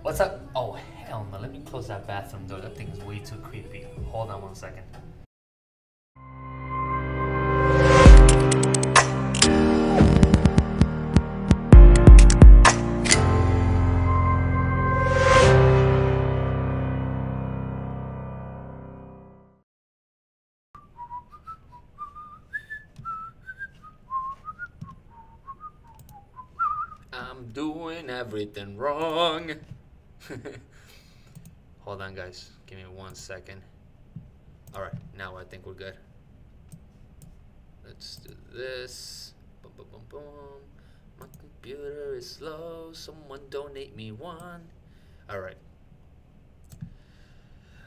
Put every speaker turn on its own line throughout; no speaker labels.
What's up? Oh, hell no. Let me close that bathroom door. That thing is way too creepy. Hold on 1 second. I'm doing everything wrong. Hold on, guys. Give me 1 second. Alright, now I think we're good. Let's do this. Boom, boom, boom, boom. My computer is slow. Someone donate me one. Alright.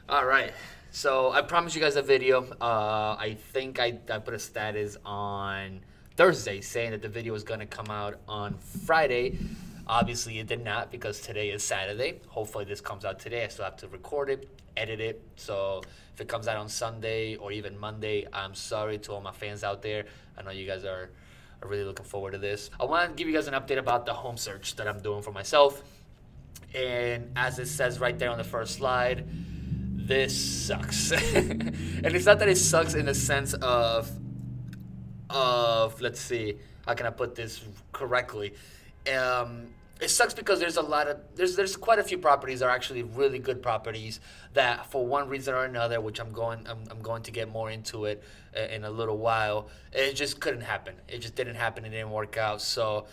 Alright. So, I promised you guys a video. I think I put a status on Thursday saying that the video was going to come out on Friday. Obviously, it did not because today is Saturday. Hopefully, this comes out today. I still have to record it, edit it. So, if it comes out on Sunday or even Monday, I'm sorry to all my fans out there. I know you guys are really looking forward to this. I want to give you guys an update about the home search that I'm doing for myself. And as it says right there on the first slide, this sucks. And it's not that it sucks in the sense of let's see, how can I put this correctly? It sucks because there's quite a few properties that are actually really good properties that for one reason or another, which I'm going to get more into it in a little while, it just couldn't happen. It just didn't happen. It didn't work out. So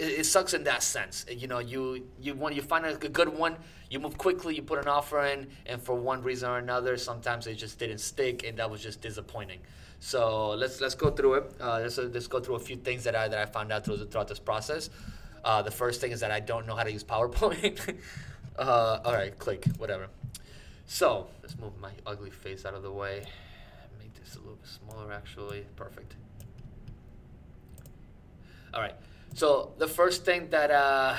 it sucks in that sense. You know, you find a good one, you move quickly, you put an offer in, and for one reason or another, sometimes it just didn't stick, and that was just disappointing. So let's go through it. Let's go through a few things that I found out throughout this process. The first thing is that I don't know how to use PowerPoint. All right, click, whatever. So let's move my ugly face out of the way. Make this a little bit smaller, actually. Perfect. All right. So the first thing that I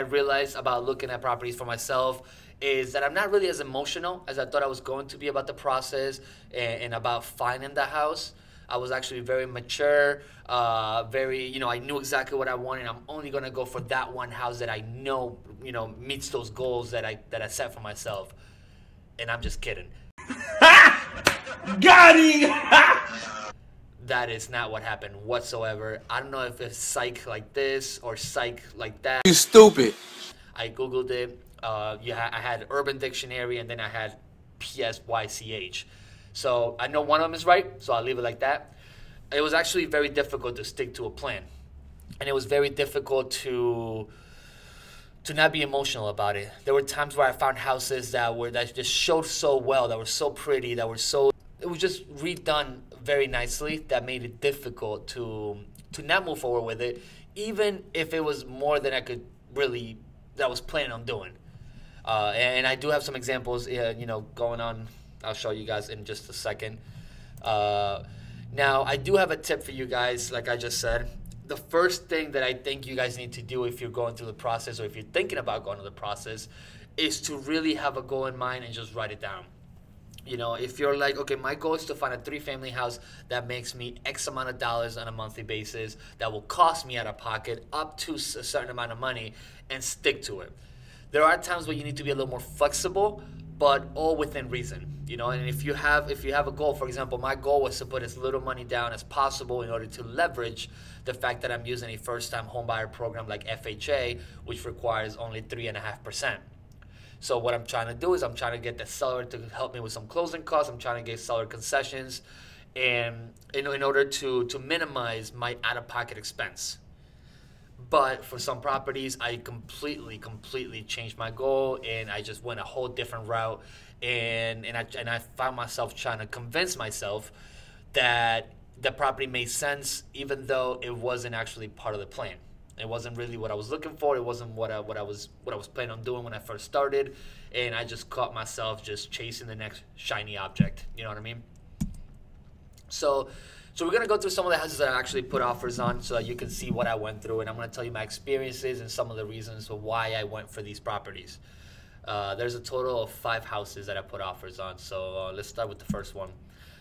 realized about looking at properties for myself is that I'm not really as emotional as I thought I was going to be about the process and about finding the house. I was actually very mature, I knew exactly what I wanted. I'm only going to go for that one house that I know, meets those goals that I set for myself. And I'm just kidding.
Got him!
That is not what happened whatsoever. I don't know if it's psych like this or psych like that.
You stupid.
I Googled it. I had Urban Dictionary and then I had PSYCH. So I know one of them is right, so I'll leave it like that. It was actually very difficult to stick to a plan. And it was very difficult to not be emotional about it. There were times where I found houses that just showed so well, that were so pretty, it was just redone very nicely that made it difficult to not move forward with it, even if it was more than I was planning on doing. And I do have some examples, going on. I'll show you guys in just a second. Now, I do have a tip for you guys, like I just said. The first thing that I think you guys need to do if you're going through the process or if you're thinking about going through the process is to really have a goal in mind and just write it down. If you're like, okay, my goal is to find a 3-family house that makes me X amount of dollars on a monthly basis, that will cost me out of pocket up to a certain amount of money, and stick to it. There are times where you need to be a little more flexible, but all within reason, and if you have a goal, for example, my goal was to put as little money down as possible in order to leverage the fact that I'm using a first-time homebuyer program like FHA, which requires only 3.5%. So what I'm trying to do is I'm trying to get the seller to help me with some closing costs. I'm trying to get seller concessions, and in order to minimize my out-of-pocket expense. But for some properties, I completely changed my goal, and I just went a whole different route. And I found myself trying to convince myself that the property made sense, even though it wasn't actually part of the plan. It wasn't really what I was looking for. It wasn't what I was planning on doing when I first started, and I just caught myself just chasing the next shiny object. You know what I mean? So we're going to go through some of the houses that I actually put offers on so that you can see what I went through. And I'm going to tell you my experiences and some of the reasons for why I went for these properties. There's a total of 5 houses that I put offers on. So let's start with the first one.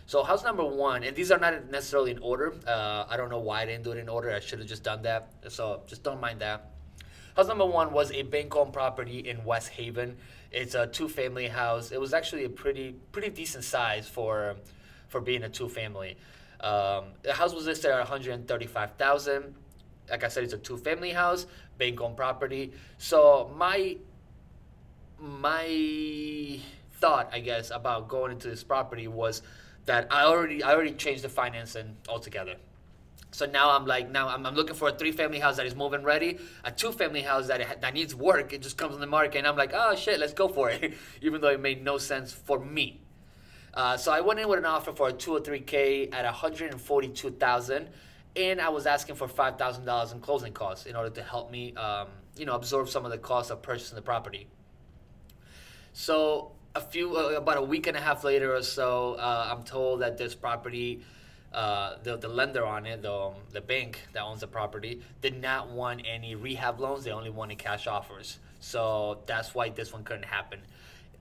So house number 1, and these are not necessarily in order. I don't know why I didn't do it in order. I should have just done that. So just don't mind that. House number one was a bank-owned property in West Haven. It's a two-family house. It was actually a pretty decent size for being a two-family. The house was listed at $135,000. Like I said, it's a two-family house, bank-owned property. So my thought, I guess, about going into this property was that I already changed the financing altogether. So now I'm looking for a three-family house that is move-in ready, a two-family house that needs work. It just comes on the market, and I'm like, oh shit, let's go for it, even though it made no sense for me. So I went in with an offer for a 203K at $142,000, and I was asking for $5,000 in closing costs in order to help me, absorb some of the costs of purchasing the property. So about a week and a half later or so, I'm told that this property, the lender on it, the bank that owns the property, did not want any rehab loans. They only wanted cash offers. So that's why this one couldn't happen.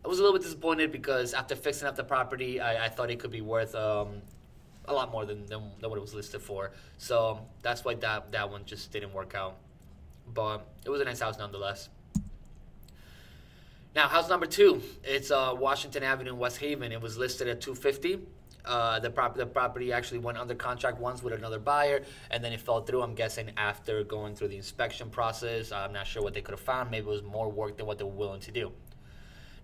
I was a little bit disappointed because after fixing up the property, I thought it could be worth a lot more than what it was listed for. So that's why that one just didn't work out. But it was a nice house nonetheless. Now, house number two, it's Washington Avenue in West Haven. It was listed at $250,000. The property actually went under contract once with another buyer, and then it fell through. I'm guessing after going through the inspection process. I'm not sure what they could have found. Maybe it was more work than what they were willing to do.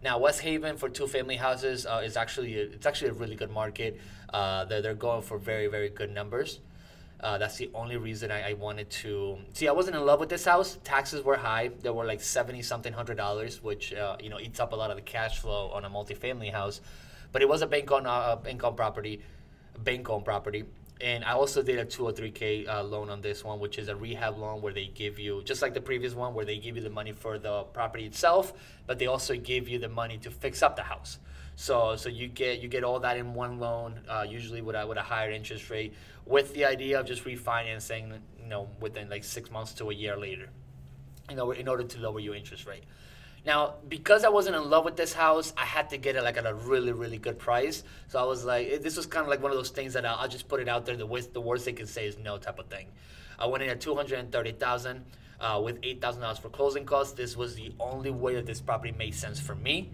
Now, West Haven for two-family houses is actually a really good market. They're going for very, very good numbers. That's the only reason I wanted to see. I wasn't in love with this house. Taxes were high. They were like $70-something hundred, which eats up a lot of the cash flow on a multifamily house. But it was a bank-owned property, and I also did a 203K loan on this one, which is a rehab loan where they give you, just like the previous one, where they give you the money for the property itself, but they also give you the money to fix up the house. So you get all that in one loan, usually with a higher interest rate, with the idea of just refinancing, within like 6 months to a year later, in order to lower your interest rate. Now, because I wasn't in love with this house, I had to get it like at a really, really good price. So I was like, this was kind of like one of those things that I'll just put it out there. The worst they can say is no type of thing. I went in at $230,000 with $8,000 for closing costs. This was the only way that this property made sense for me.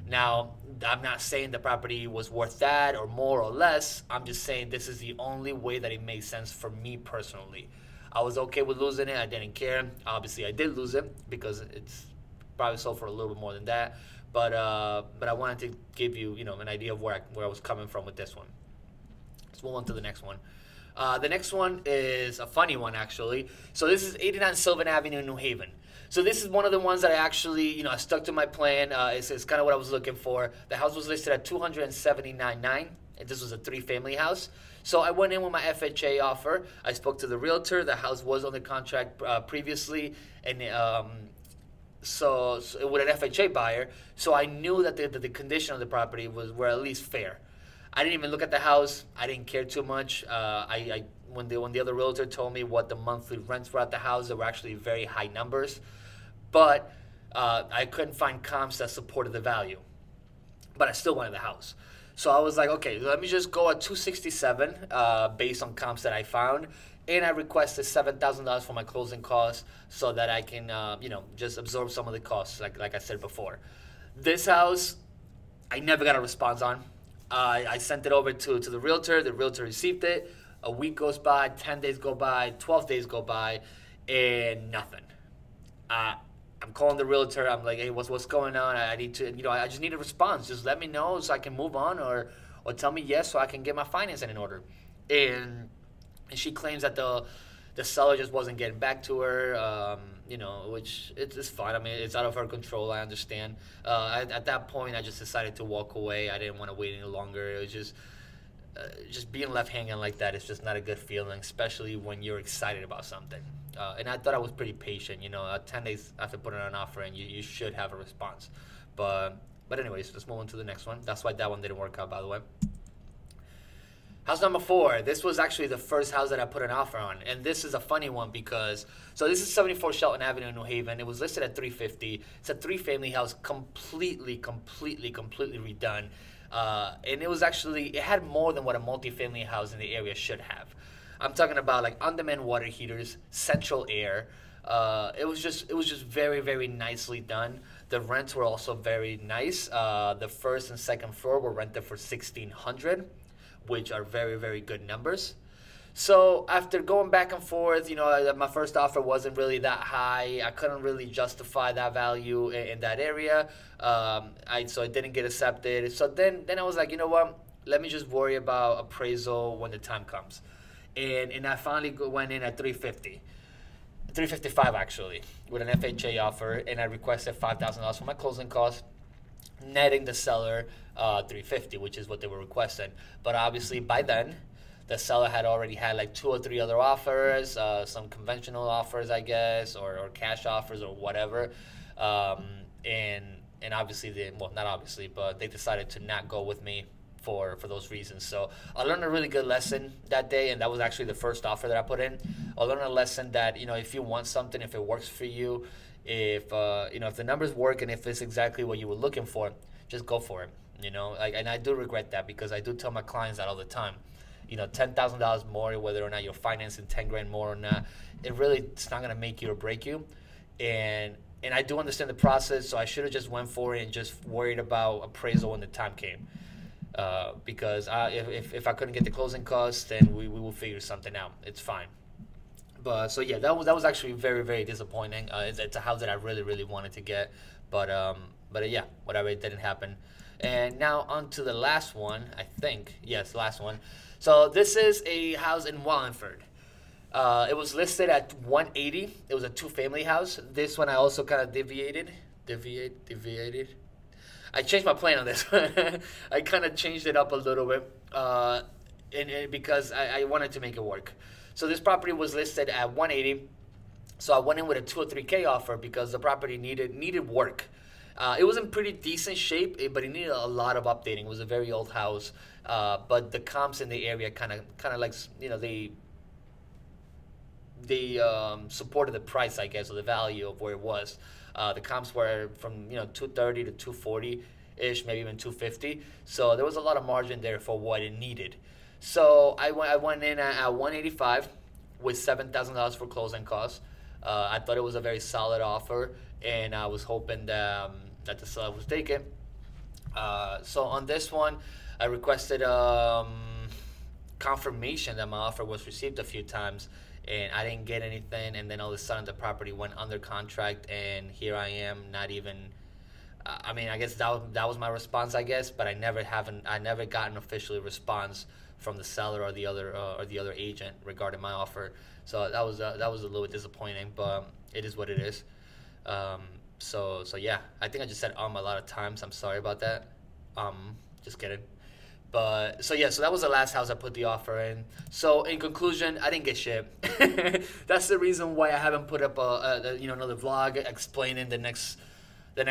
Now, I'm not saying the property was worth that or more or less. I'm just saying this is the only way that it made sense for me personally. I was okay with losing it. I didn't care. Obviously, I did lose it because it's probably sold for a little bit more than that. But I wanted to give you, an idea of where I was coming from with this one. Let's move on to the next one. The next one is a funny one, actually. So this is 89 Sylvan Avenue in New Haven. So this is one of the ones that I actually, I stuck to my plan. It's kind of what I was looking for. The house was listed at $279,900, and this was a three-family house. So I went in with my FHA offer. I spoke to the realtor. The house was under contract previously, and so with an FHA buyer. So I knew that the condition of the property were at least fair. I didn't even look at the house. I didn't care too much. When the other realtor told me what the monthly rents were at the house, they were actually very high numbers. But I couldn't find comps that supported the value. But I still wanted the house. So I was like, okay, let me just go at $267 based on comps that I found. And I requested $7,000 for my closing costs so that I can, just absorb some of the costs, like I said before. This house, I never got a response on. I sent it over to the realtor. The realtor received it. A week goes by, 10 days go by, 12 days go by, and nothing. I'm calling the realtor. I'm like, hey, what's going on? I need to, I just need a response. Just let me know so I can move on, or tell me yes so I can get my financing in order. And she claims that the seller just wasn't getting back to her, which it's fine. I mean, it's out of her control. I understand. At that point, I just decided to walk away. I didn't want to wait any longer. It was just being left hanging like that. It's just not a good feeling, especially when you're excited about something. And I thought I was pretty patient. 10 days after putting an offer in, you should have a response. But anyways, let's move on to the next one. That's why that one didn't work out, by the way. House number 4, this was actually the first house that I put an offer on. And this is a funny one because, so this is 74 Shelton Avenue in New Haven. It was listed at $350,000. It's a three-family house, completely redone. And it had more than what a multifamily house in the area should have. I'm talking about like on-demand water heaters, central air, It was just very, very nicely done. The rents were also very nice. The first and second floor were rented for $1,600, which are very, very good numbers. So after going back and forth, my first offer wasn't really that high. I couldn't really justify that value in that area. So it didn't get accepted. So then I was like, you know what? Let me just worry about appraisal when the time comes. And I finally went in at 350. 355 actually, with an FHA offer, and I requested $5,000 for my closing costs, netting the seller 350, which is what they were requesting. But obviously by then, the seller had already had like 2 or 3 other offers, some conventional offers, I guess, or cash offers or whatever, and obviously not obviously, but they decided to not go with me for those reasons. So I learned a really good lesson that day, and that was actually the first offer that I put in. I learned a lesson that, if you want something, if it works for you, if the numbers work and if it's exactly what you were looking for, just go for it. And I do regret that, because I do tell my clients that all the time. $10,000 more, whether or not you're financing 10 grand more or not, it's not gonna make you or break you. And I do understand the process, so I should have just went for it and just worried about appraisal when the time came. Because if I couldn't get the closing costs, then we will figure something out. It's fine. But so yeah, that was actually very, very disappointing. It's a house that I really, really wanted to get, but yeah, whatever, it didn't happen. And now on to the last one, I think. Yes, last one. So this is a house in Wallingford. It was listed at $180. It was a 2-family house. This one I also kind of deviated. I changed my plan on this. I kind of changed it up a little bit, because I wanted to make it work. So this property was listed at $180. So I went in with a 2 or 3K offer because the property needed work. It was in pretty decent shape, but it needed a lot of updating. It was a very old house, but the comps in the area kind of like, they supported the price, I guess, or the value of where it was. The comps were from 230 to 240 ish, maybe even 250. So there was a lot of margin there for what it needed. So I went in at 185 with $7,000 for closing costs. I thought it was a very solid offer, and I was hoping that the seller would take it. So on this one, I requested confirmation that my offer was received a few times, and I didn't get anything. And then all of a sudden, the property went under contract, and here I am, not even. I mean, I guess that was my response, I guess, but I never got an official response from the seller or the other agent regarding my offer. So that was a little bit disappointing, but it is what it is. So yeah, I think I just said a lot of times. I'm sorry about that. Just kidding. But so yeah, so that was the last house I put the offer in. So in conclusion, I didn't get shit. That's the reason why I haven't put up another vlog explaining the next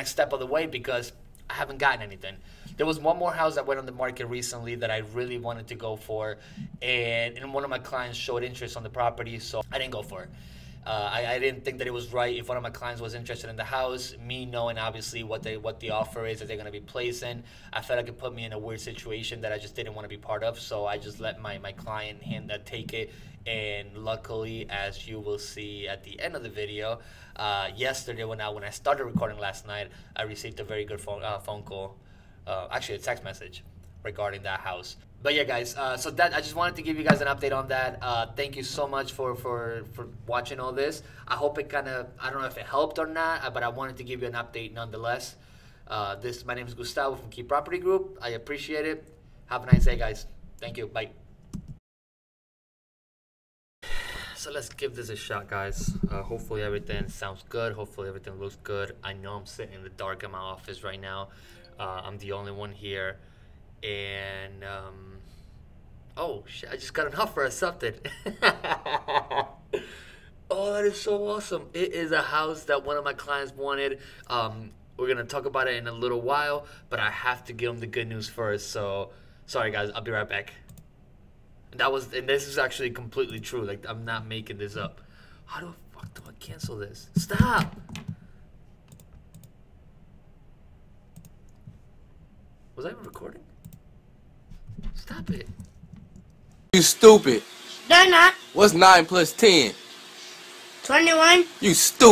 step of the way, because I haven't gotten anything. There was one more house that went on the market recently that I really wanted to go for, and one of my clients showed interest on the property, so I didn't go for it. I didn't think that it was right if one of my clients was interested in the house, me knowing obviously what the offer is that they're going to be placing. I felt like it put me in a weird situation that I just didn't want to be part of, so I just let my client take it. And luckily, as you will see at the end of the video, yesterday when I started recording last night, I received a very good phone call, actually a text message regarding that house. But yeah, guys, so that I just wanted to give you guys an update on that. Thank you so much for watching all this. I hope it I don't know if it helped or not, but I wanted to give you an update nonetheless. My name is Gustavo from Key Property Group. I appreciate it. Have a nice day, guys. Thank you. Bye. So let's give this a shot, guys. Hopefully everything sounds good. Hopefully everything looks good. I know I'm sitting in the dark in my office right now. I'm the only one here. And oh shit, I just got an offer accepted. Oh, that is so awesome. It is a house that one of my clients wanted. We're gonna talk about it in a little while, but I have to give them the good news first. So sorry guys, I'll be right back. And this is actually completely true. Like, I'm not making this up. How the fuck do I cancel this? Stop! Was I even recording? Stop it.
You stupid.
They're not.
What's 9 plus 10? 21.
You stupid.